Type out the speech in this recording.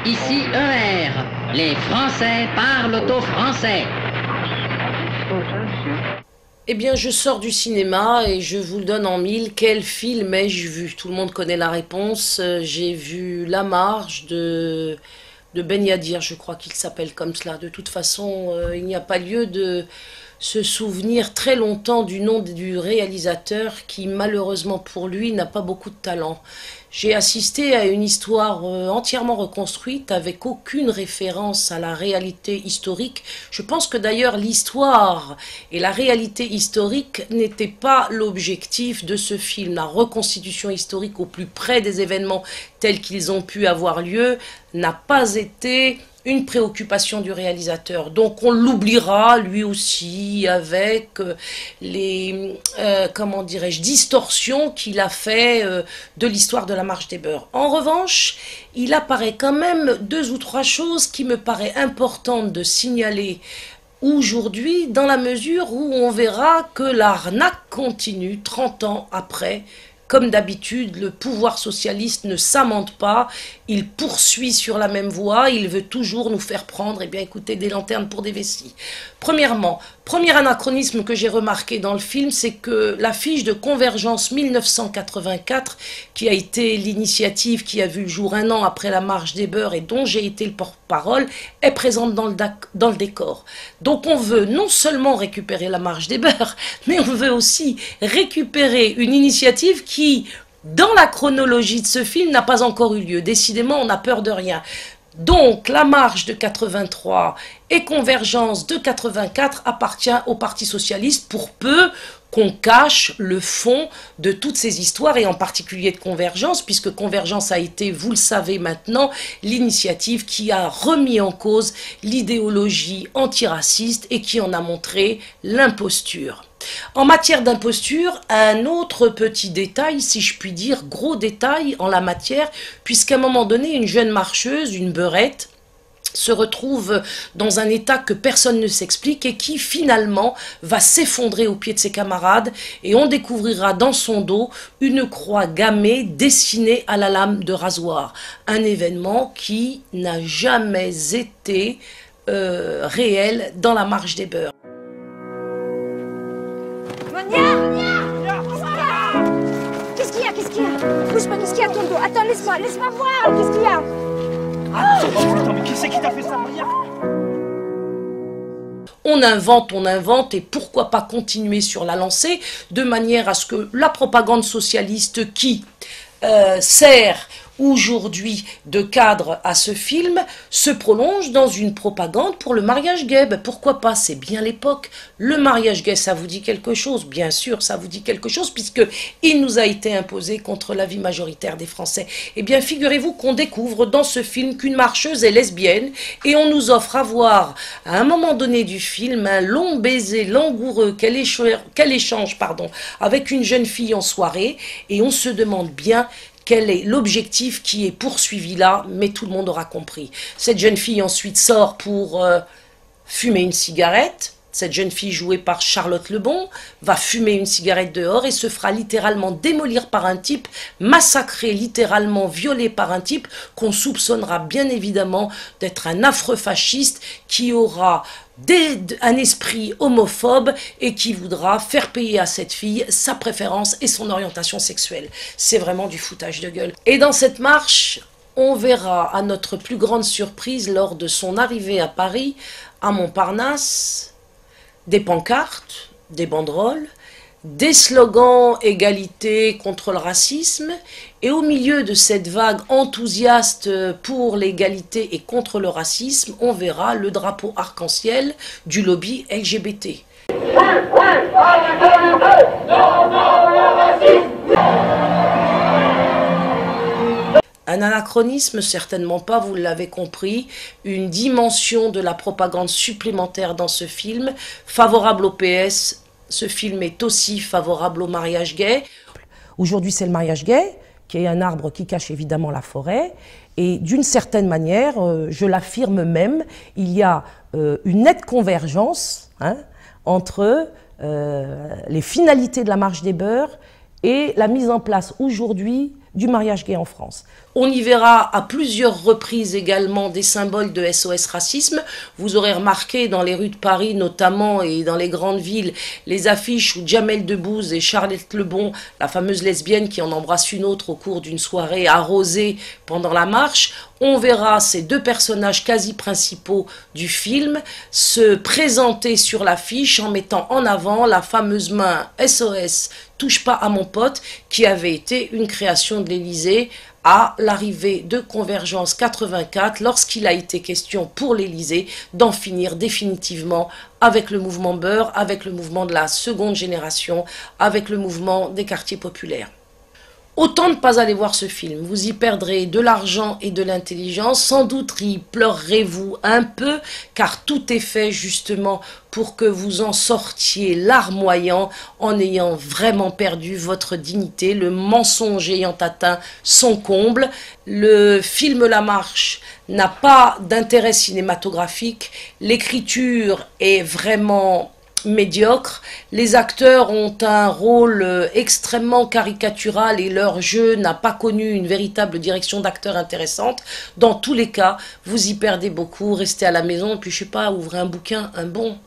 Ici ER, les Français parlent au français. Eh bien, je sors du cinéma et je vous le donne en mille. Quel film ai-je vu? Tout le monde connaît la réponse. J'ai vu La Marge de Ben Yadir, je crois qu'il s'appelle comme cela. De toute façon, il n'y a pas lieu de se souvenir très longtemps du nom du réalisateur qui, malheureusement pour lui, n'a pas beaucoup de talent. J'ai assisté à une histoire entièrement reconstruite avec aucune référence à la réalité historique. Je pense que d'ailleurs l'histoire et la réalité historique n'étaient pas l'objectif de ce film. La reconstitution historique au plus près des événements tels qu'ils ont pu avoir lieu n'a pas été une préoccupation du réalisateur. Donc on l'oubliera lui aussi avec les comment dirais-je, distorsions qu'il a fait de l'histoire de la Marche des Beurs. En revanche, il apparaît quand même deux ou trois choses qui me paraissent importantes de signaler aujourd'hui, dans la mesure où on verra que l'arnaque continue 30 ans après. Comme d'habitude, le pouvoir socialiste ne s'amende pas, il poursuit sur la même voie, il veut toujours nous faire prendre, eh bien écoutez, des lanternes pour des vessies. Premièrement, premier anachronisme que j'ai remarqué dans le film, c'est que l'affiche de Convergence 1984, qui a été l'initiative qui a vu le jour un an après la Marche des Beurs et dont j'ai été le porte-parole, est présente dans le décor. Donc on veut non seulement récupérer la Marche des Beurs, mais on veut aussi récupérer une initiative qui, dans la chronologie de ce film, n'a pas encore eu lieu. Décidément, on a peur de rien. Donc, la marche de 83 et Convergence de 84 appartient au Parti socialiste pour peu qu'on cache le fond de toutes ces histoires et en particulier de Convergence, puisque Convergence a été, vous le savez maintenant, l'initiative qui a remis en cause l'idéologie antiraciste et qui en a montré l'imposture. En matière d'imposture, un autre petit détail, si je puis dire, gros détail en la matière, puisqu'à un moment donné, une jeune marcheuse, une beurette, se retrouve dans un état que personne ne s'explique et qui finalement va s'effondrer aux pieds de ses camarades et on découvrira dans son dos une croix gammée dessinée à la lame de rasoir. Un événement qui n'a jamais été réel dans la Marche des Beurs. Qu'est-ce qu'il y a? Qu'est-ce qu'il y a? Bouge pas, qu'est-ce qu'il y a, Tonto? Attends, laisse-moi voir, qu'est-ce qu'il y a? Putain, mais qui c'est qui t'a fait ça, Maria? On invente, et pourquoi pas continuer sur la lancée, de manière à ce que la propagande socialiste qui sert aujourd'hui de cadre à ce film se prolonge dans une propagande pour le mariage gay. Ben pourquoi pas, c'est bien l'époque. Le mariage gay, ça vous dit quelque chose? Bien sûr, ça vous dit quelque chose, puisque il nous a été imposé contre l'avis majoritaire des Français. Eh bien, figurez-vous qu'on découvre dans ce film qu'une marcheuse est lesbienne, et on nous offre à voir, à un moment donné du film, un long baiser langoureux qu'elle échange avec une jeune fille en soirée, et on se demande bien quel est l'objectif qui est poursuivi là, mais tout le monde aura compris. Cette jeune fille ensuite sort pour fumer une cigarette. Cette jeune fille jouée par Charlotte Lebon va fumer une cigarette dehors et se fera littéralement démolir par un type, massacrer, littéralement violé par un type qu'on soupçonnera bien évidemment d'être un affreux fasciste qui aura un esprit homophobe et qui voudra faire payer à cette fille sa préférence et son orientation sexuelle. C'est vraiment du foutage de gueule. Et dans cette marche, on verra à notre plus grande surprise lors de son arrivée à Paris, à Montparnasse, des pancartes, des banderoles, des slogans égalité contre le racisme, et au milieu de cette vague enthousiaste pour l'égalité et contre le racisme, on verra le drapeau arc-en-ciel du lobby LGBT. Oui, à l'égalité, non, non, le racisme. Un anachronisme, certainement pas, vous l'avez compris, une dimension de la propagande supplémentaire dans ce film, favorable au PS. Ce film est aussi favorable au mariage gay. Aujourd'hui, c'est le mariage gay, qui est un arbre qui cache évidemment la forêt. Et d'une certaine manière, je l'affirme même, il y a une nette convergence entre les finalités de la Marche des Beurs et la mise en place aujourd'hui du mariage gay en France. On y verra à plusieurs reprises également des symboles de SOS Racisme. Vous aurez remarqué dans les rues de Paris notamment et dans les grandes villes les affiches où Jamel Debbouze et Charlotte Lebon, la fameuse lesbienne qui en embrasse une autre au cours d'une soirée arrosée pendant la marche. On verra ces deux personnages quasi principaux du film se présenter sur l'affiche en mettant en avant la fameuse main SOS touche pas à mon pote qui avait été une création de l'Élysée à l'arrivée de Convergence 84 lorsqu'il a été question pour l'Élysée d'en finir définitivement avec le mouvement Beur, avec le mouvement de la seconde génération, avec le mouvement des quartiers populaires. Autant ne pas aller voir ce film, vous y perdrez de l'argent et de l'intelligence, sans doute y pleurerez-vous un peu, car tout est fait justement pour que vous en sortiez larmoyant en ayant vraiment perdu votre dignité, le mensonge ayant atteint son comble. Le film La Marche n'a pas d'intérêt cinématographique, l'écriture est vraiment médiocre, les acteurs ont un rôle extrêmement caricatural et leur jeu n'a pas connu une véritable direction d'acteur intéressante. Dans tous les cas, vous y perdez beaucoup, restez à la maison, puis je sais pas, ouvrez un bouquin, un bon.